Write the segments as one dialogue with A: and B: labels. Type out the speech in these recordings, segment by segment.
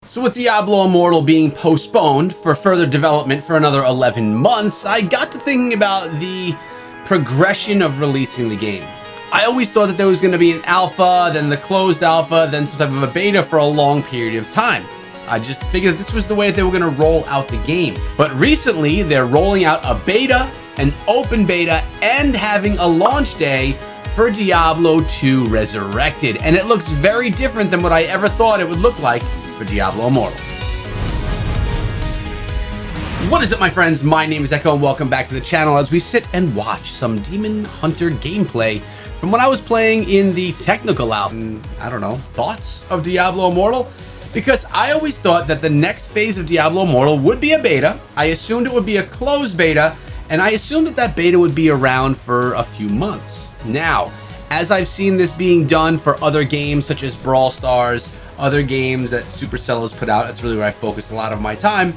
A: So with Diablo Immortal being postponed for further development for another 11 months, I got to thinking about the progression of releasing the game. I always thought that there was going to be an alpha, then the closed alpha, then some type of a beta for a long period of time. I just figured this was the way that they were going to roll out the game. But recently, they're rolling out a beta, an open beta, and having a launch day for Diablo 2 Resurrected. And it looks very different than what I ever thought it would look like for Diablo Immortal. What is up, my friends? My name is Echo and welcome back to the channel as we sit and watch some Demon Hunter gameplay from when I was playing in the technical alpha and, I don't know, thoughts of Diablo Immortal. Because I always thought that the next phase of Diablo Immortal would be a beta. I assumed it would be a closed beta, and I assumed that that beta would be around for a few months. Now, as I've seen this being done for other games such as Brawl Stars, other games that Supercell has put out, that's really where I focus a lot of my time,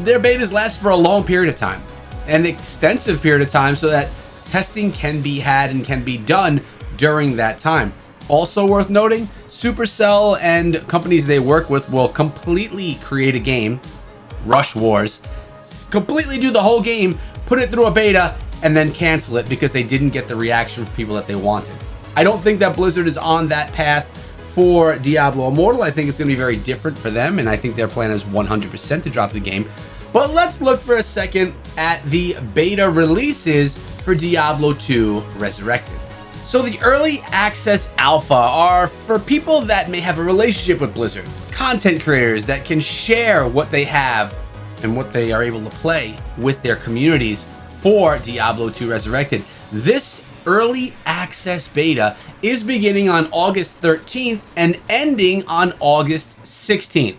A: their betas last for a long period of time, an extensive period of time, so that testing can be had and can be done during that time. Also worth noting, Supercell and companies they work with will completely create a game, Rush Wars, completely do the whole game, put it through a beta, and then cancel it because they didn't get the reaction from people that they wanted. I don't think that Blizzard is on that path for Diablo Immortal. I think it's going to be very different for them, and I think their plan is 100% to drop the game. But let's look for a second at the beta releases for Diablo 2 Resurrected. So the early access alpha are for people that may have a relationship with Blizzard, content creators that can share what they have and what they are able to play with their communities for Diablo 2 Resurrected. This early access beta is beginning on August 13th and ending on August 16th.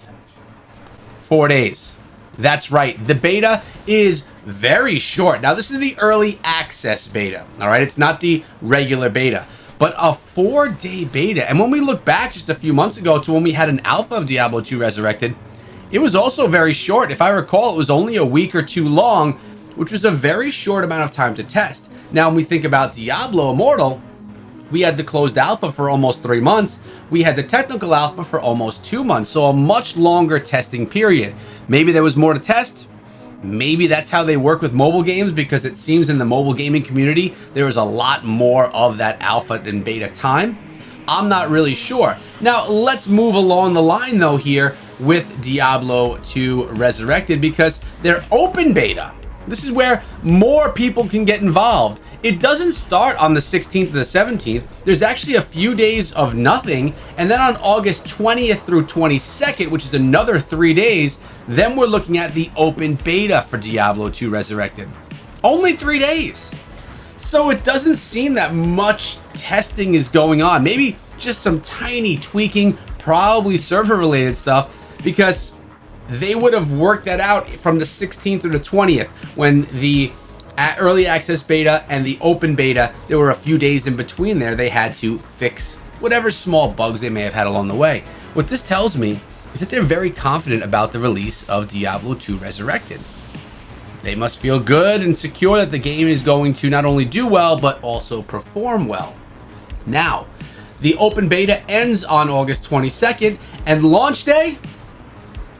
A: 4 days. That's right. The beta is very short. Now, this is the early access beta, all right? It's not the regular beta, but a 4-day beta. And when we look back just a few months ago to when we had an alpha of Diablo 2 Resurrected, it was also very short. If I recall, it was only a week or two long, which was a very short amount of time to test. Now, when we think about Diablo Immortal, we had the closed alpha for almost 3 months. We had the technical alpha for almost 2 months, so a much longer testing period. Maybe there was more to test. Maybe that's how they work with mobile games, because it seems in the mobile gaming community, there is a lot more of that alpha than beta time. I'm not really sure. Now, let's move along the line, though, here with Diablo 2 Resurrected, because they're open beta. This is where more people can get involved. It doesn't start on the 16th or the 17th. There's actually a few days of nothing. And then on August 20th through 22nd, which is another 3 days, then we're looking at the open beta for Diablo 2 Resurrected. Only 3 days. So it doesn't seem that much testing is going on. Maybe just some tiny tweaking, probably server related stuff, because they would have worked that out from the 16th through the 20th when the early access beta and the open beta, there were a few days in between there. They had to fix whatever small bugs they may have had along the way. What this tells me is that they're very confident about the release of Diablo 2 Resurrected. They must feel good and secure that the game is going to not only do well, but also perform well. Now, the open beta ends on August 22nd and launch day,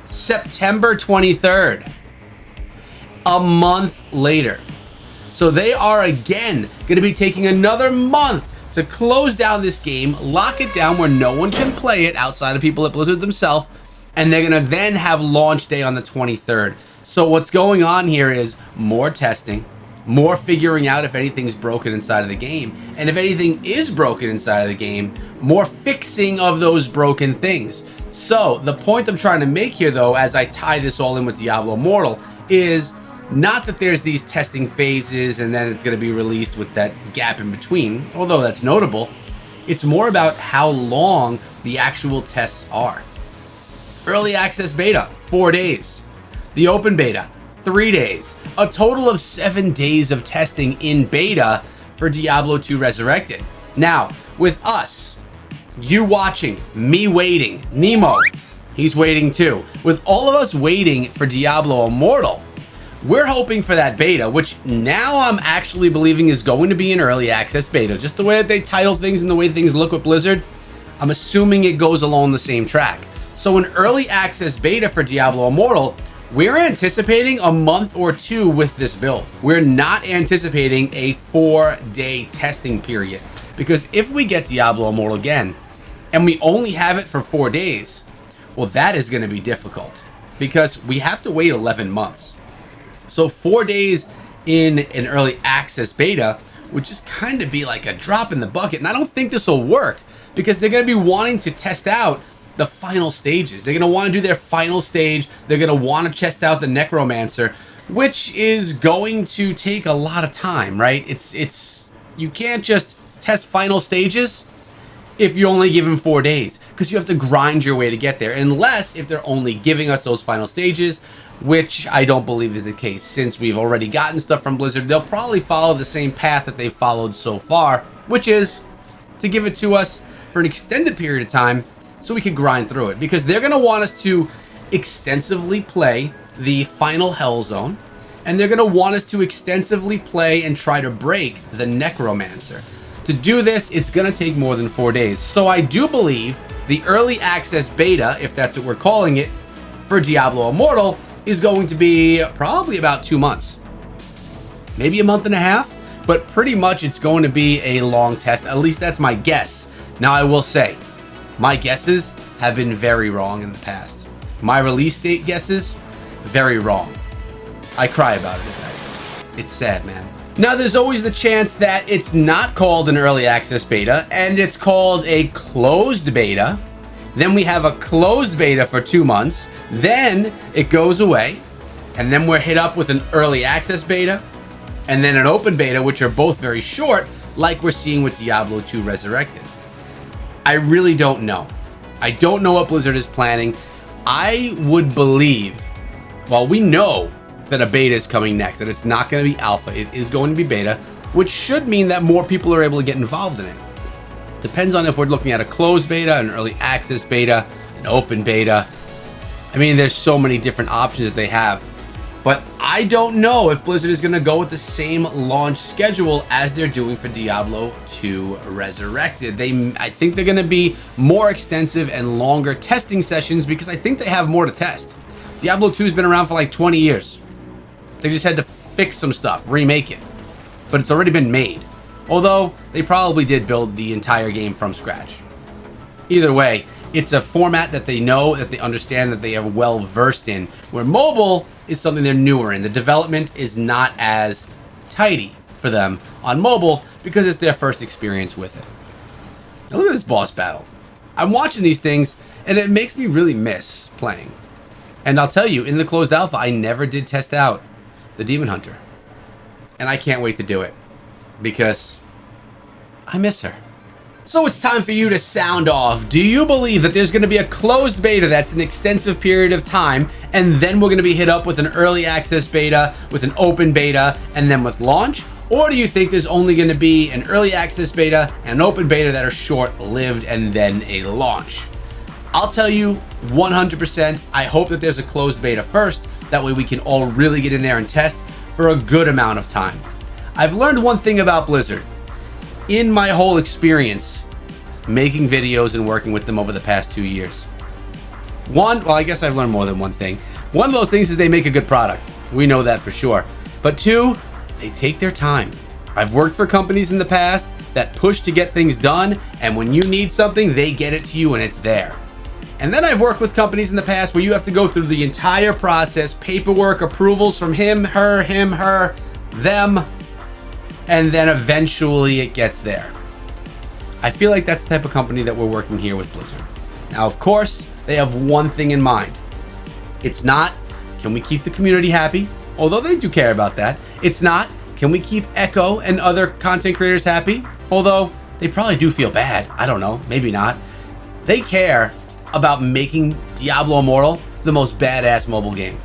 A: September 23rd, a month later. So they are again going to be taking another month to close down this game, lock it down where no one can play it outside of people at Blizzard themselves, and they're going to then have launch day on the 23rd. So what's going on here is more testing, more figuring out if anything's broken inside of the game, and if anything is broken inside of the game, more fixing of those broken things. So the point I'm trying to make here, though, as I tie this all in with Diablo Immortal, is not that there's these testing phases and then it's going to be released with that gap in between, although that's notable. It's more about how long the actual tests are. Early access beta, 4 days. The open beta, 3 days. A total of 7 days of testing in beta for Diablo 2 Resurrected. Now, with us, you watching, me waiting, Nemo, he's waiting too. With all of us waiting for Diablo Immortal, we're hoping for that beta, which now I'm actually believing is going to be an early access beta. Just the way that they title things and the way things look with Blizzard, I'm assuming it goes along the same track. So an early access beta for Diablo Immortal, we're anticipating a month or two with this build. We're not anticipating a 4-day testing period, because if we get Diablo Immortal again and we only have it for 4 days, well, that is going to be difficult because we have to wait 11 months. So 4 days in an early access beta would just kind of be like a drop in the bucket. And I don't think this will work because they're going to be wanting to test out the final stages. They're going to want to do their final stage. They're going to want to test out the Necromancer, which is going to take a lot of time, right? You can't just test final stages if you only give them 4 days, because you have to grind your way to get there, unless if they're only giving us those final stages, which I don't believe is the case. Since we've already gotten stuff from Blizzard, they'll probably follow the same path that they've followed so far, which is to give it to us for an extended period of time so we can grind through it, because they're going to want us to extensively play the final Hell Zone, and they're going to want us to extensively play and try to break the Necromancer. To do this, it's going to take more than 4 days. So I do believe the early access beta, if that's what we're calling it, for Diablo Immortal is going to be probably about 2 months. Maybe a month and a half, but pretty much it's going to be a long test. At least that's my guess. Now I will say, my guesses have been very wrong in the past. My release date guesses, very wrong. I cry about it at night. It's sad, man. Now, there's always the chance that it's not called an early access beta and it's called a closed beta. Then we have a closed beta for 2 months. Then it goes away. And then we're hit up with an early access beta and then an open beta, which are both very short, like we're seeing with Diablo 2 Resurrected. I really don't know. I don't know what Blizzard is planning. I would believe, well, we know that a beta is coming next, that it's not going to be alpha, it is going to be beta, which should mean that more people are able to get involved in it. Depends on if we're looking at a closed beta, an early access beta, an open beta. I mean, there's so many different options that they have, but I don't know if Blizzard is going to go with the same launch schedule as they're doing for Diablo 2 Resurrected. I think they're going to be more extensive and longer testing sessions because I think they have more to test. Diablo 2 has been around for like 20 years. They just had to fix some stuff, remake it. But it's already been made. Although, they probably did build the entire game from scratch. Either way, it's a format that they know, that they understand, that they are well versed in. Where mobile is something they're newer in. The development is not as tidy for them on mobile because it's their first experience with it. Now look at this boss battle. I'm watching these things and it makes me really miss playing. And I'll tell you, in the closed alpha, I never did test out the Demon Hunter. And I can't wait to do it because I miss her. So it's time for you to sound off. Do you believe that there's going to be a closed beta that's an extensive period of time, and then we're going to be hit up with an early access beta, with an open beta, and then with launch? Or do you think there's only going to be an early access beta and an open beta that are short-lived and then a launch? I'll tell you 100%, I hope that there's a closed beta first. That way we can all really get in there and test for a good amount of time. I've learned one thing about Blizzard. In my whole experience making videos and working with them over the past 2 years. Well, I guess I've learned more than one thing. One of those things is they make a good product. We know that for sure. But 2, they take their time. I've worked for companies in the past that push to get things done, and when you need something, they get it to you and it's there. And then I've worked with companies in the past where you have to go through the entire process, paperwork, approvals from him, her, them, and then eventually it gets there. I feel like that's the type of company that we're working here with Blizzard. Now, of course, they have one thing in mind. It's not, can we keep the community happy? Although they do care about that. It's not, can we keep Echo and other content creators happy? Although they probably do feel bad. I don't know, maybe not. They care about making Diablo Immortal the most badass mobile game.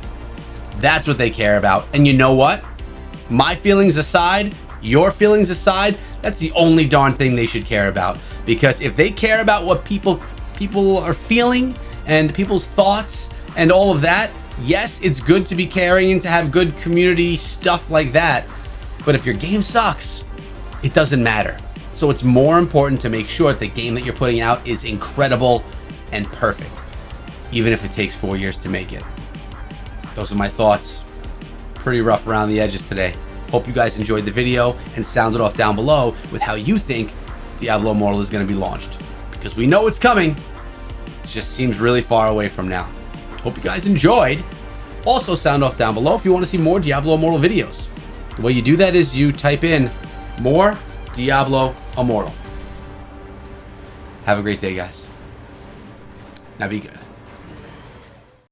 A: That's what they care about. And you know what? My feelings aside, your feelings aside, that's the only darn thing they should care about. Because if they care about what people are feeling and people's thoughts and all of that, yes, it's good to be caring and to have good community stuff like that. But if your game sucks, it doesn't matter. So it's more important to make sure that the game that you're putting out is incredible and perfect. even if it takes 4 years to make it. Those are my thoughts. Pretty rough around the edges today. Hope you guys enjoyed the video and sound it off down below with how you think Diablo Immortal is going to be launched. Because we know it's coming. It just seems really far away from now. Hope you guys enjoyed. Also sound off down below if you want to see more Diablo Immortal videos. The way you do that is you type in more Diablo Immortal. Have a great day, guys. Now be good.